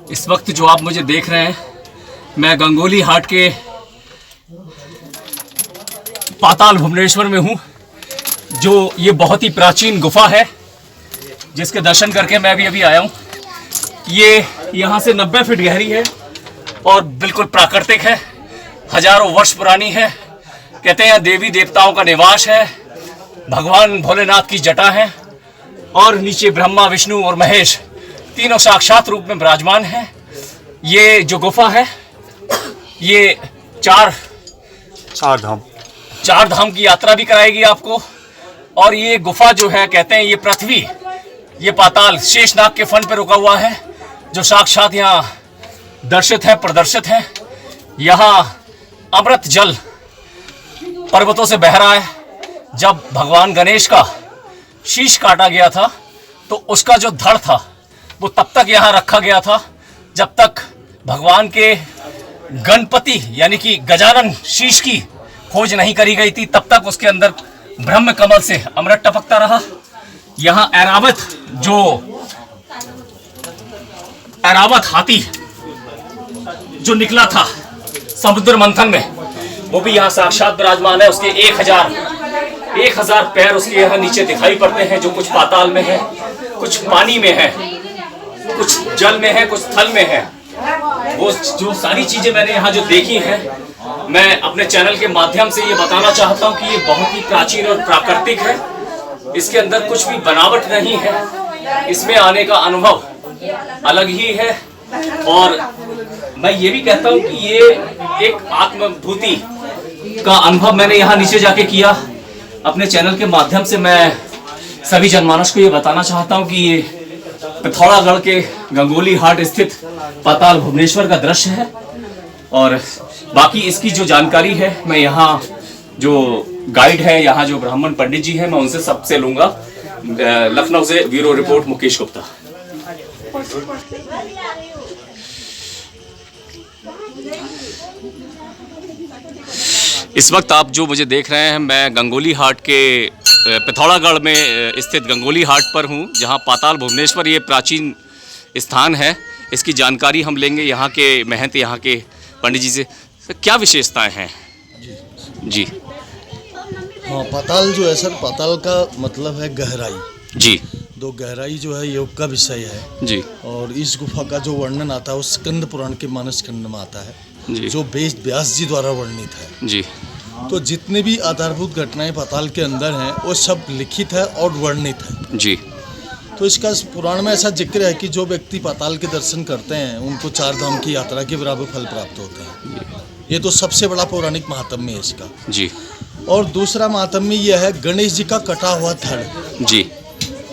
इस वक्त जो आप मुझे देख रहे हैं, मैं गंगोली हाट के पाताल भुवनेश्वर में हूँ। जो ये बहुत ही प्राचीन गुफा है जिसके दर्शन करके मैं भी अभी आया हूँ। ये यहाँ से 90 फीट गहरी है और बिल्कुल प्राकृतिक है, हजारों वर्ष पुरानी है। कहते हैं देवी देवताओं का निवास है, भगवान भोलेनाथ की जटा है और नीचे ब्रह्मा विष्णु और महेश तीनों साक्षात रूप में विराजमान हैं। ये जो गुफा है ये चार धाम की यात्रा भी कराएगी आपको। और ये गुफा जो है, कहते हैं ये पृथ्वी, ये पाताल शेषनाग के फन पे रुका हुआ है जो साक्षात यहाँ दर्शित है, प्रदर्शित है। यहाँ अमृत जल पर्वतों से बह रहा है। जब भगवान गणेश का शीश काटा गया था तो उसका जो धड़ था वो तब तक यहाँ रखा गया था जब तक भगवान के गणपति यानी कि गजानन शीश की खोज नहीं करी गई थी। तब तक उसके अंदर ब्रह्म कमल से अमृत टपकता रहा। यहाँ ऐरावत हाथी जो निकला था समुद्र मंथन में, वो भी यहाँ साक्षात विराजमान है। उसके 1000 पैर उसके यहाँ नीचे दिखाई पड़ते हैं, जो कुछ पाताल में है, कुछ पानी में है, कुछ जल में है, कुछ थल में है। वो जो सारी चीजें मैंने यहाँ जो देखी हैं, मैं अपने चैनल के माध्यम से ये बताना चाहता हूँ कि ये बहुत ही प्राचीन और प्राकृतिक है। इसके अंदर कुछ भी बनावट नहीं है। इसमें आने का अनुभव अलग ही है। और मैं ये भी कहता हूँ कि ये एक आत्मभूति का अनुभव मैंने यहाँ नीचे जाके किया। अपने चैनल के माध्यम से मैं सभी जनमानस को ये बताना चाहता हूँ कि ये पिथौरागढ़ के गंगोली हाट स्थित पाताल भुवनेश्वर का दृश्य है। और बाकी इसकी जो जानकारी है मैं यहाँ जो गाइड है, यहाँ जो ब्राह्मण पंडित जी हैं, मैं उनसे सबसे लूंगा। लखनऊ से ब्यूरो रिपोर्ट मुकेश गुप्ता। इस वक्त आप जो मुझे देख रहे हैं, मैं गंगोली हाट के पिथौरागढ़ में स्थित गंगोली हाट पर हूँ, जहाँ पाताल भुवनेश्वर ये प्राचीन स्थान है। इसकी जानकारी हम लेंगे यहाँ के महंत, यहाँ के पंडित जी से। क्या विशेषताएं हैं? जी हाँ, पाताल जो है सर, पाताल का मतलब है गहराई। जी। तो गहराई जो है योग का विषय है जी। और इस गुफा का जो वर्णन आता है वो स्कंद पुराण के मानस खंड में आता है जी, जो वेद व्यास जी द्वारा वर्णित है जी। तो जितने भी आधारभूत घटनाएं पाताल के अंदर हैं वो सब लिखित है और वर्णित है जी। तो इसका पुराण में ऐसा जिक्र है कि जो व्यक्ति पाताल के दर्शन करते हैं उनको 4 धाम की यात्रा के बराबर फल प्राप्त होते हैं। ये तो सबसे बड़ा पौराणिक महात्म्य है इसका जी। और दूसरा महात्म्य यह है गणेश जी का कटा हुआ धड़ जी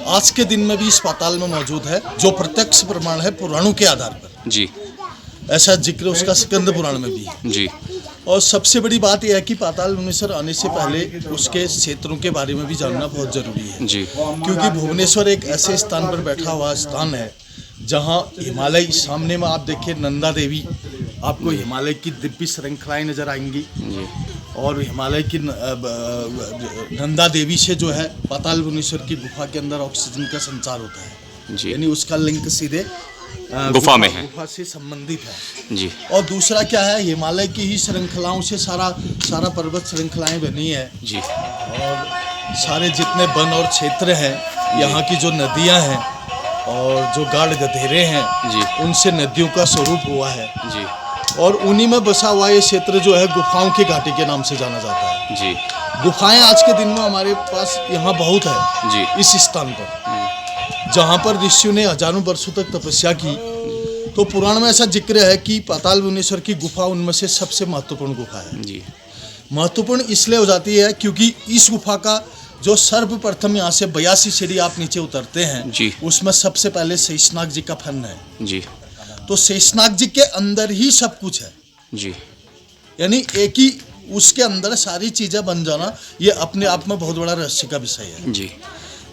आज के दिन में भी इस पाताल में मौजूद है, जो प्रत्यक्ष प्रमाण है पुराणों के आधार पर। जी। ऐसा जिक्र उसका स्कंद पुराण में भी है। जी। और सबसे बड़ी बात यह है कि पाताल भुवनेश्वर आने से पहले उसके क्षेत्रों के बारे में भी जानना बहुत जरूरी है जी। क्योंकि भुवनेश्वर एक ऐसे स्थान पर बैठा हुआ स्थान है जहाँ हिमालय, सामने में आप देखिए नंदा देवी, आपको हिमालय की दिव्य श्रृंखलाएं नजर आएंगी और हिमालय की नंदा देवी से जो है पाताल भुवनेश्वर की गुफा के अंदर ऑक्सीजन का संचार होता है, यानी उसका लिंक सीधे गुफा में है, गुफा से संबंधित है जी। और दूसरा क्या है, हिमालय की ही श्रृंखलाओं से सारा पर्वत श्रृंखलाएं बनी है जी। और सारे जितने वन और क्षेत्र हैं, यहाँ की जो नदियाँ हैं और जो गाढ़ गधेरे हैं जी, उनसे नदियों का स्वरूप हुआ है जी। और उन्हीं में बसा हुआ ये क्षेत्र जो है गुफाओं की घाटी के नाम से जाना जाता है जी। गुफाएं आज के दिन में हमारे पास यहाँ बहुत है जी। इस स्थान पर जहाँ पर ऋषियों ने हजारों वर्षों तक तपस्या की। तो पुराण में ऐसा जिक्र है कि पाताल भुवनेश्वर की गुफा उनमें से सबसे महत्वपूर्ण गुफा है जी। महत्वपूर्ण इसलिए हो जाती है क्योंकि इस गुफा का जो सर्वप्रथम यहाँ से 82 सीढ़ी आप नीचे उतरते हैं जी। उसमें सबसे पहले शेषनाग जी का फन है। जी तो शेषनाग जी के अंदर ही सब कुछ है, जी यानी एक ही उसके अंदर सारी चीजें बन जाना, ये अपने आप में बहुत बड़ा रहस्य का विषय है। जी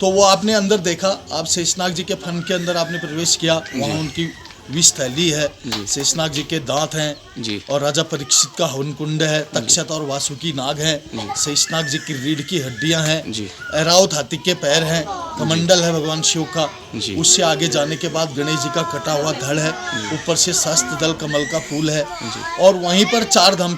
तो वो आपने अंदर देखा, आप शेषनाग जी के फन के अंदर आपने प्रवेश किया, वहाँ उनकी विष थैली है, शेषनाग जी के दांत हैं जी और राजा परीक्षित का हवन कुंड है, तक्षत और वासुकी नाग हैं, शेषनाग जी की रीढ़ की हड्डियां हैं, जी। ऐरावत हाथी के पैर हैं, कमंडल है भगवान शिव का। जी। उससे आगे जाने के बाद गणेश जी का कटा हुआ धड़ है, ऊपर से शस्त्र दल कमल का फूल है और वहीं पर चार धाम